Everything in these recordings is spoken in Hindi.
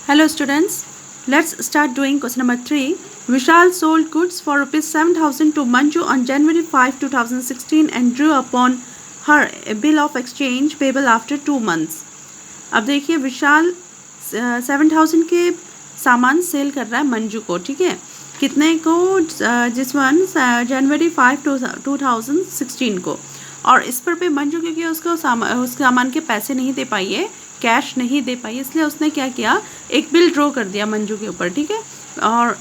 Hello students, let's start doing question number 3. Vishal sold goods for rupees 7,000 to Manju on January 5, 2016 and drew upon her a bill of exchange payable after 2 months. अब देखिए विशाल 7,000 के सामान सेल कर रहा है मंजू को, ठीक है, कितने को, जिस वन जनवरी 5, 2016 को। और इस पर पे मंजू क्योंकि उसको उस सामान के पैसे नहीं दे पाई है, कैश नहीं दे पाई, इसलिए उसने क्या किया, एक बिल ड्रॉ कर दिया मंजू के ऊपर, ठीक है। और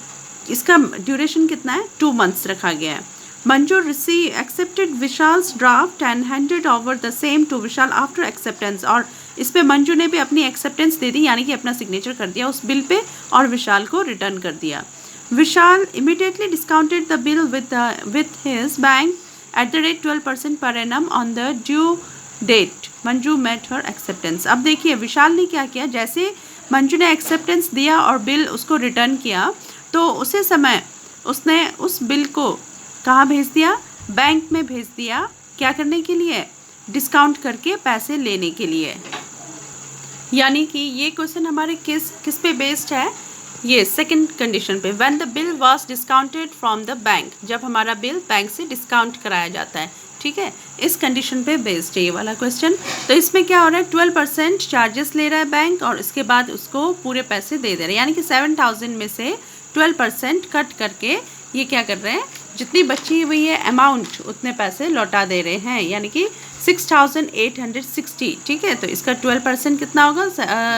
इसका ड्यूरेशन कितना है, 2 मंथ्स रखा गया है। Manju accepted Vishal's draft and handed over the same to Vishal after acceptance. और इस पे मंजू ने भी अपनी एक्सेप्टेंस दे दी, यानी कि अपना सिग्नेचर कर दिया उस बिल पे और विशाल को रिटर्न कर दिया। Vishal immediately discounted the bill with his bank at the rate 12% per annum on the due date. Manju met her acceptance. अब देखिए विशाल ने क्या किया, जैसे मंजू ने एक्सेप्टेंस दिया और बिल उसको रिटर्न किया, तो उसी समय उसने उस बिल को कहाँ भेज दिया, बैंक में भेज दिया। क्या करने के लिए, डिस्काउंट करके पैसे लेने के लिए। यानी कि ये क्वेश्चन हमारे किस पे बेस्ड है, ये सेकंड कंडीशन पे, when the bill was discounted from the bank, जब हमारा बिल बैंक से डिस्काउंट कराया जाता है, ठीक है, इस कंडीशन पे बेस्ड है ये वाला क्वेश्चन। तो इसमें क्या हो रहा है, 12% चार्जेस ले रहा है बैंक और इसके बाद उसको पूरे पैसे दे दे रहे हैं, यानी कि 7,000 में से 12% कट करके ये क्या कर रहे हैं, जितनी बची हुई है अमाउंट उतने पैसे लौटा दे रहे हैं, यानी कि 6,860, ठीक है। तो इसका 12% कितना होगा,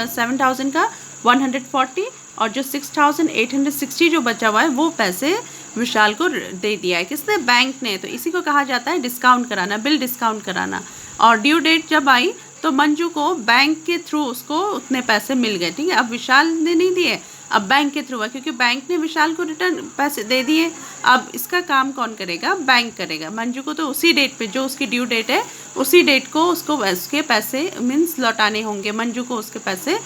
7,000 का 140, और जो 6,860 जो बचा हुआ है वो पैसे विशाल को दे दिया है, किसने, बैंक ने। तो इसी को कहा जाता है डिस्काउंट कराना, बिल डिस्काउंट कराना। और ड्यू डेट जब आई तो मंजू को बैंक के थ्रू उसको उतने पैसे मिल गए, ठीक है। अब विशाल ने नहीं दिए, अब बैंक के थ्रू है, क्योंकि बैंक ने विशाल को रिटर्न पैसे दे दिए। अब इसका काम कौन करेगा, बैंक करेगा। मंजू को तो उसी डेट पे, जो उसकी ड्यू डेट है उसी डेट को उसको उसके पैसे मीन्स लौटाने होंगे, मंजू को उसके पैसे,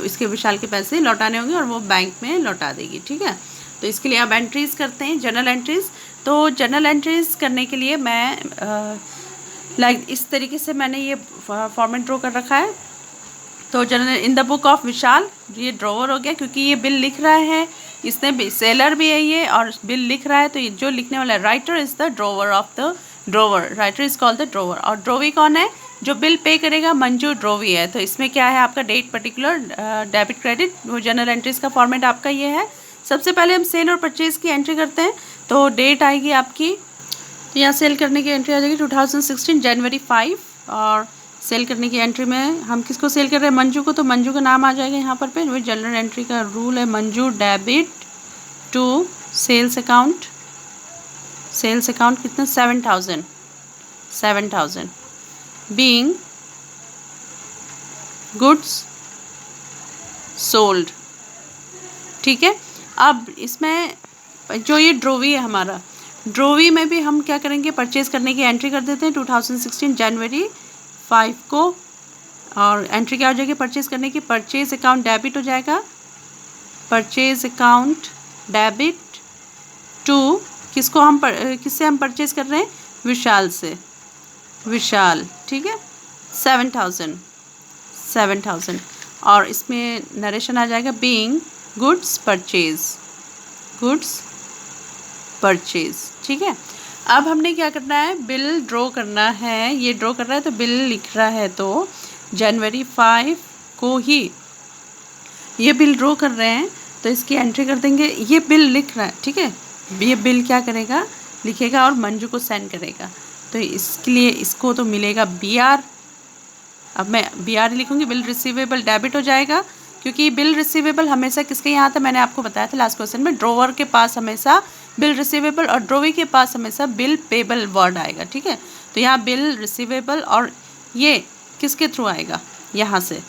इसके विशाल के पैसे लौटाने होंगे और वो बैंक में लौटा देगी, ठीक है। तो इसके लिए अब एंट्रीज़ करते हैं, जर्नल एंट्रीज़। तो जर्नल एंट्रीज़ करने के लिए मैं इस तरीके से मैंने ये फॉर्मेट ड्रॉ कर रखा है। तो journal in the book of Vishal, ये ड्रॉवर हो गया क्योंकि ये बिल लिख रहा है, इसने भी सेलर भी है ये और बिल लिख रहा है, तो ये जो लिखने वाला है, writer is the drawer of the drawer, writer is called the drawer. और ड्रॉवी कौन है, जो बिल पे करेगा, मंजू ड्रॉवी है। तो इसमें क्या है आपका, डेट, पर्टिकुलर, डेबिट, क्रेडिट, वो जर्नल एंट्रीज़ का फॉर्मेट आपका ये है। सबसे पहले हम सेल और परचेज़ की एंट्री करते हैं। तो डेट आएगी आपकी, तो यहाँ सेल करने की एंट्री आ जाएगी 2016 जनवरी 5, और सेल करने की एंट्री में हम किसको सेल कर रहे हैं, मंजू को, तो मंजू का नाम आ जाएगा यहाँ पर पे। वही जनरल एंट्री का रूल है, Manju debit to sales account, sales account कितना, 7,000 बीइंग गुड्स सोल्ड, ठीक है। अब इसमें जो ये ड्रोवी है हमारा, ड्रोवी में भी हम क्या करेंगे, परचेज़ करने की एंट्री कर देते हैं 2016 जनवरी 5 को। और एंट्री क्या हो जाएगी, परचेज़ करने की, परचेज़ अकाउंट डेबिट हो जाएगा, परचेज़ अकाउंट डेबिट टू किसको हम किससे हम परचेज़ कर रहे हैं, विशाल से, विशाल, ठीक है, 7,000। और इसमें नरेशन आ जाएगा, being goods purchase, goods purchase, ठीक है। अब हमने क्या करना है, बिल ड्रॉ करना है, ये ड्रॉ कर रहा है तो बिल लिख रहा है, तो जनवरी 5 को ही ये बिल ड्रॉ कर रहे हैं, तो इसकी एंट्री कर देंगे। ये बिल लिख रहा है, ठीक है, ये बिल क्या करेगा, लिखेगा और मंजू को सेंड करेगा। तो इसके लिए इसको तो मिलेगा BR, अब मैं BR लिखूँगी, बिल रिसीवेबल डेबिट हो जाएगा, क्योंकि बिल रिसीवेबल हमेशा किसके यहाँ था, मैंने आपको बताया था लास्ट क्वेश्चन में, ड्रोवर के पास हमेशा बिल रिसीवेबल और ड्रोवी के पास हमेशा बिल पेबल वर्ड आएगा, ठीक है। तो यहाँ बिल रिसीवेबल, और ये किसके थ्रू आएगा, यहाँ से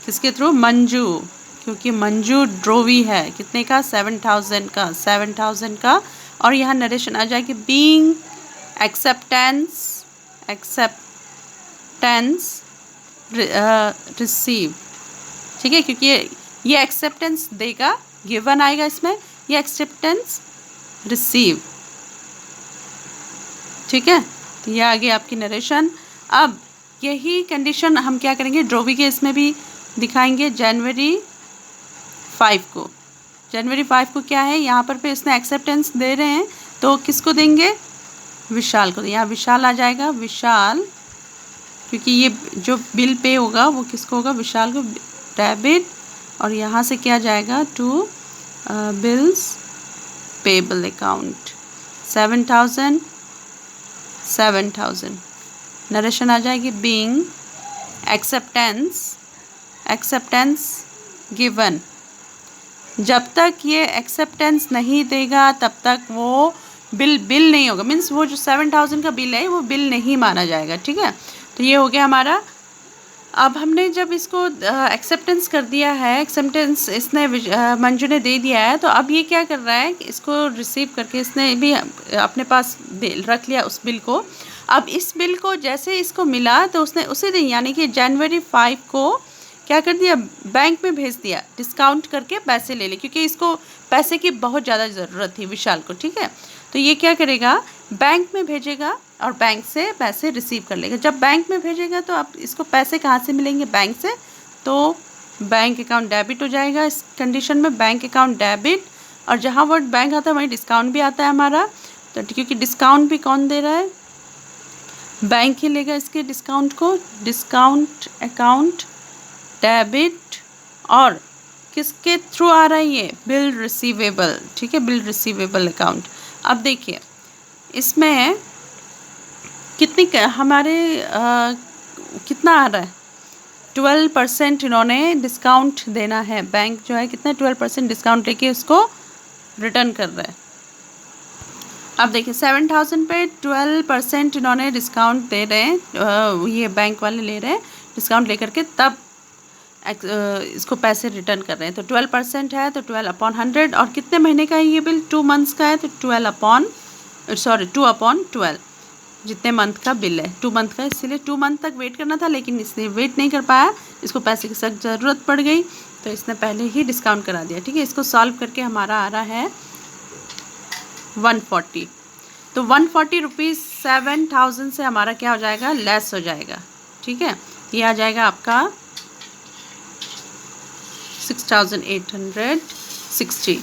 किसके थ्रू, मंजू, क्योंकि मंजू ड्रोवी है, कितने का, 7,000 का। और यहाँ नरेशन आ जाएगी, बीइंग एक्सेप्टेंस रिसीव, ठीक है, क्योंकि ये एक्सेप्टेंस देगा, गिवन आएगा इसमें, ये एक्सेप्टेंस रिसीव, ठीक है। तो ये आ गई आपकी नरेशन। अब यही कंडीशन हम क्या करेंगे, ड्रोवी के इसमें भी दिखाएंगे, जनवरी 5 को। जनवरी 5 को क्या है, यहाँ पर पे इसने एक्सेप्टेंस दे रहे हैं तो किसको देंगे, विशाल को। यहाँ विशाल आ जाएगा, विशाल, क्योंकि ये जो बिल पे होगा वो किसको होगा, विशाल को, डेबिट, और यहाँ से क्या जाएगा to bills payable account 7,000 7,000। Narration आ जाएगी बीइंग एक्सेप्टेंस गिवन। जब तक ये एक्सेप्टेंस नहीं देगा तब तक वो बिल नहीं होगा, मीन्स वो जो 7,000 का बिल है वो बिल नहीं माना जाएगा। ठीक है, तो ये हो गया हमारा। अब हमने जब इसको एक्सेप्टेंस कर दिया है, एक्सेप्टेंस इसने मंजू ने दे दिया है, तो अब ये क्या कर रहा है कि इसको रिसीव करके इसने भी अपने पास रख लिया उस बिल को। अब इस बिल को जैसे इसको मिला तो उसने उसी दिन यानी कि जनवरी 5 को क्या कर दिया, बैंक में भेज दिया, डिस्काउंट करके पैसे ले ले, क्योंकि इसको पैसे की बहुत ज़्यादा ज़रूरत थी विशाल को। ठीक है, तो ये क्या करेगा, बैंक में भेजेगा और बैंक से पैसे रिसीव कर लेगा। जब बैंक में भेजेगा तो अब इसको पैसे कहाँ से मिलेंगे, बैंक से, तो बैंक अकाउंट डेबिट हो जाएगा। इस कंडीशन में बैंक अकाउंट डेबिट, और जहाँ वर्ड बैंक आता है वहीं डिस्काउंट भी आता है हमारा, तो क्योंकि डिस्काउंट भी कौन दे रहा है, बैंक ही लेगा इसके डिस्काउंट को। डिस्काउंट अकाउंट डेबिट, और किसके थ्रू आ रहा है ये, बिल रिसीवेबल। ठीक है, बिल रिसीवेबल अकाउंट। अब देखिए इसमें कितनी हमारे कितना आ रहा है, 12% इन्होंने डिस्काउंट देना है। बैंक जो है कितना 12% डिस्काउंट लेके उसको रिटर्न कर रहा है। अब देखिए 7,000 पे 12% इन्होंने डिस्काउंट दे रहे हैं, ये बैंक वाले ले रहे हैं डिस्काउंट लेकर के, तब इसको पैसे रिटर्न कर रहे हैं। तो 12% है तो 12/100, और कितने महीने का है ये बिल, 2 मंथ्स का है, तो 2/12 जितने मंथ का बिल है, 2 मंथ का, इसीलिए 2 मंथ तक वेट करना था, लेकिन इसने वेट नहीं कर पाया, इसको पैसे की सख्त ज़रूरत पड़ गई तो इसने पहले ही डिस्काउंट करा दिया। ठीक है, इसको सॉल्व करके हमारा आ रहा है 140। तो 140 रुपीज़ 7,000 से हमारा क्या हो जाएगा, लेस हो जाएगा। ठीक है, ये आ जाएगा आपका 6,860।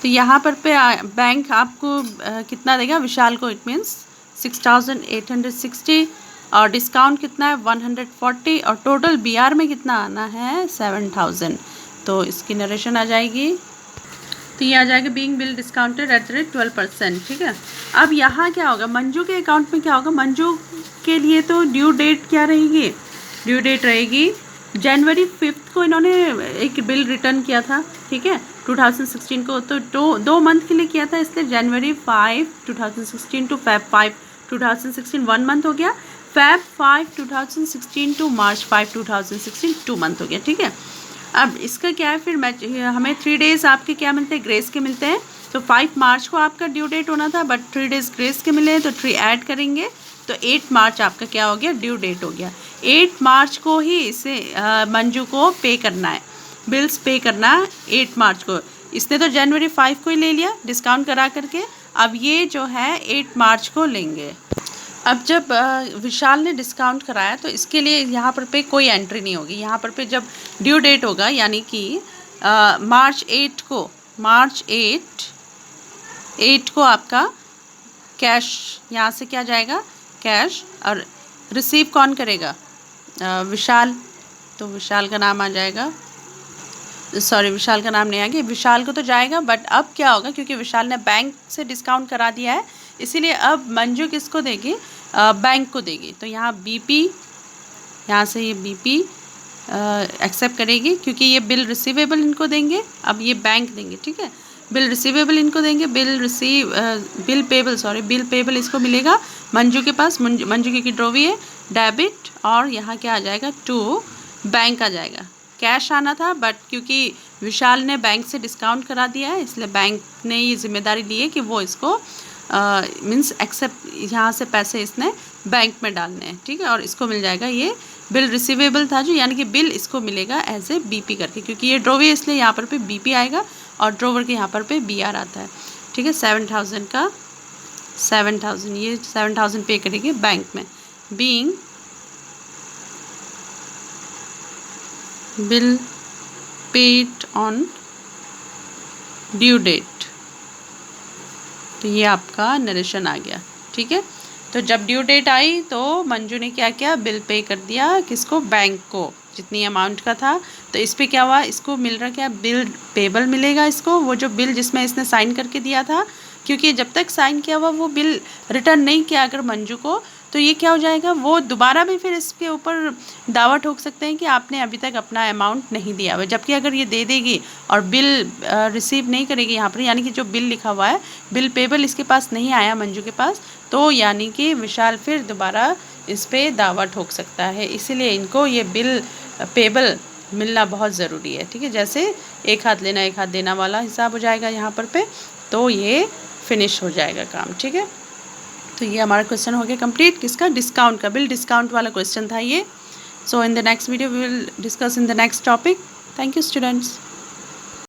तो यहाँ पर पे बैंक आपको कितना देगा, विशाल को, इट मीन्स 6,860, और डिस्काउंट कितना है 140, और टोटल BR में कितना आना है 7,000। तो इसकी नरेशन आ जाएगी, तो ये आ जाएगा being bill discounted at the rate 12%। ठीक है, अब यहाँ क्या होगा, मंजू के अकाउंट में क्या होगा, मंजू के लिए तो ड्यू डेट क्या रहेगी, ड्यू डेट रहेगी जनवरी 5 को इन्होंने एक बिल रिटर्न किया था। ठीक है, 2016 को, तो 2 मंथ के लिए किया था, इसलिए जनवरी 5 2016 टू Feb 5 2016 1 मंथ हो गया, Feb 5 2016 टू March 5 2016 2 मंथ हो गया। ठीक है, अब इसका क्या है, फिर हमें 3 डेज़ आपके क्या मिलते हैं, ग्रेस के मिलते हैं। तो 5 मार्च को आपका ड्यू डेट होना था, बट 3 डेज़ ग्रेस के मिले हैं, तो 3 ऐड करेंगे तो 8 मार्च आपका क्या हो गया, ड्यू डेट हो गया। 8 मार्च को ही इसे मंजू को पे करना है, बिल्स पे करना 8 मार्च को। इसने तो जनवरी 5 को ही ले लिया डिस्काउंट करा करके, अब ये जो है 8 मार्च को लेंगे। अब जब विशाल ने डिस्काउंट कराया तो इसके लिए यहाँ पर पे कोई एंट्री नहीं होगी। यहाँ पर पे जब ड्यू डेट होगा यानी कि मार्च 8 को आपका कैश यहाँ से क्या जाएगा, कैश, और रिसीव कौन करेगा, विशाल। तो विशाल का नाम आ जाएगा, सॉरी विशाल का नाम नहीं आएगा, विशाल को तो जाएगा, बट अब क्या होगा, क्योंकि विशाल ने बैंक से डिस्काउंट करा दिया है, इसीलिए अब मंजू किसको देगी, बैंक को देगी। तो यहाँ BP, यहाँ से ये BP एक्सेप्ट करेगी, क्योंकि ये बिल रिसीवेबल इनको देंगे, अब ये बैंक देंगे। ठीक है, बिल रिसीवेबल इनको देंगे, बिल पेबल इसको मिलेगा मंजू के पास, मंजू की ड्रॉवी है, डेबिट, और यहाँ क्या आ जाएगा, टू बैंक आ जाएगा। कैश आना था, बट क्योंकि विशाल ने बैंक से डिस्काउंट करा दिया है, इसलिए बैंक ने ये जिम्मेदारी ली है कि वो इसको मीन्स एक्सेप्ट, यहाँ से पैसे इसने बैंक में डालने हैं। ठीक है, और इसको मिल जाएगा, ये बिल रिसीवेबल था जो, यानी कि बिल इसको मिलेगा एज ए BP करके, क्योंकि ये ड्रॉवी है इसलिए यहाँ पर पे BP आएगा, और ड्रोवर के यहाँ पर पे BR आता है। ठीक है, 7,000 का 7,000, ये 7,000 पे करेंगे बैंक में, being bill paid on due date. तो ये आपका नरेशन आ गया, ठीक है। तो जब ड्यू डेट आई तो मंजू ने क्या किया, बिल पे कर दिया किसको, बैंक को, जितनी अमाउंट का था। तो इस पे क्या हुआ, इसको मिल रहा क्या, बिल पेबल मिलेगा इसको, वो जो बिल जिसमें इसने साइन करके दिया था, क्योंकि जब तक साइन किया हुआ वो बिल रिटर्न नहीं किया अगर मंजू को, तो ये क्या हो जाएगा, वो दोबारा भी फिर इसके ऊपर दावा ठोक सकते हैं कि आपने अभी तक अपना अमाउंट नहीं दिया हुआ। जबकि अगर ये दे देगी और बिल रिसीव नहीं करेगी यहाँ पर, यानी कि जो बिल लिखा हुआ है, बिल पेबल इसके पास नहीं आया मंजू के पास, तो यानी कि विशाल फिर दोबारा इस पे दावा ठोक सकता है। इसीलिए इनको ये बिल पेबल मिलना बहुत ज़रूरी है, ठीक है। जैसे एक हाथ लेना एक हाथ देना वाला हिसाब हो जाएगा यहाँ पर पे, तो ये फिनिश हो जाएगा काम, ठीक है। तो ये हमारा क्वेश्चन हो गया कंप्लीट, किसका, डिस्काउंट का, बिल डिस्काउंट वाला क्वेश्चन था ये। So in the next video we will discuss in the next topic. Thank you students.